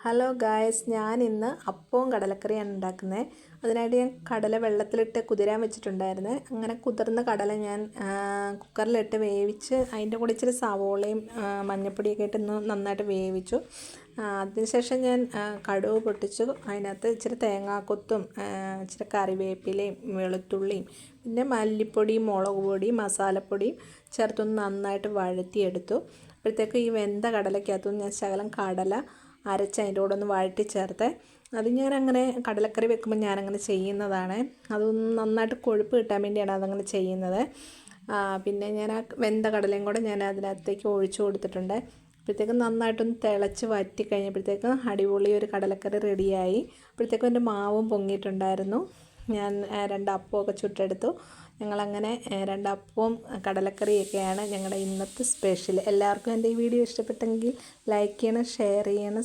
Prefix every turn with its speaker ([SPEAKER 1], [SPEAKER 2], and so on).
[SPEAKER 1] Hello guys, ഞാൻ ഇന്ന് അപ്പവും കടലക്കറിയാണ് ഉണ്ടാക്കുന്നത്. അതിനായിട്ട് ഞാൻ കടല വെള്ളത്തിലിട്ട് കുതിരാൻ വെച്ചിട്ടുണ്ടായിരുന്നു. അങ്ങനെ കുതിർന്ന കടല ഞാൻ കുക്കറിലിട്ട് വേവിച്ച് അതിൻ്റെ കൂടെ ഇച്ചിരി സവോളയും മഞ്ഞൾപ്പൊടിയൊക്കെ ഇട്ട് നന്നായിട്ട് വേവിച്ചു. അതിനുശേഷം ഞാൻ കടുക് പൊട്ടിച്ചു. അതിനകത്ത് ഇച്ചിരി തേങ്ങാക്കൊത്തും ഇച്ചിരി കറിവേപ്പിലയും വെളുത്തുള്ളിയും പിന്നെ മല്ലിപ്പൊടിയും മുളക് പൊടിയും മസാലപ്പൊടിയും ചേർത്തൊന്ന് നന്നായിട്ട് വഴറ്റിയെടുത്തു. അപ്പോഴത്തേക്ക് ഈ വെന്ത കടലയ്ക്കകത്തുനിന്ന് ഞാൻ ശകലം കടല അരച്ച് അതിൻ്റെ കൂടെ ഒന്ന് വഴറ്റി ചേർത്ത്. അത് ഞാനങ്ങനെ കടലക്കറി വെക്കുമ്പോൾ ഞാനങ്ങനെ ചെയ്യുന്നതാണ്. അതൊന്ന് നന്നായിട്ട് കൊഴുപ്പ് കിട്ടാൻ വേണ്ടിയാണ് അതങ്ങനെ ചെയ്യുന്നത്. പിന്നെ ഞാൻ ആ വെന്ത കടലയും കൂടെ ഞാൻ അതിനകത്തേക്ക് ഒഴിച്ചു കൊടുത്തിട്ടുണ്ട്. അപ്പോഴത്തേക്കും നന്നായിട്ടൊന്ന് തിളച്ച് വറ്റി കഴിഞ്ഞപ്പോഴത്തേക്കും അടിപൊളി ഒരു കടലക്കറി റെഡിയായി. അപ്പോഴത്തേക്കും എൻ്റെ മാവും പൊങ്ങിയിട്ടുണ്ടായിരുന്നു. ഞാൻ 2 അപ്പമൊക്കെ ചുട്ടെടുത്തു. ഞങ്ങളങ്ങനെ 2 അപ്പവും കടലക്കറിയൊക്കെയാണ് ഞങ്ങളുടെ ഇന്നത്തെ സ്പെഷ്യൽ. എല്ലാവർക്കും എൻ്റെ ഈ വീഡിയോ ഇഷ്ടപ്പെട്ടെങ്കിൽ ലൈക്ക് ചെയ്യണം, ഷെയർ ചെയ്യണം,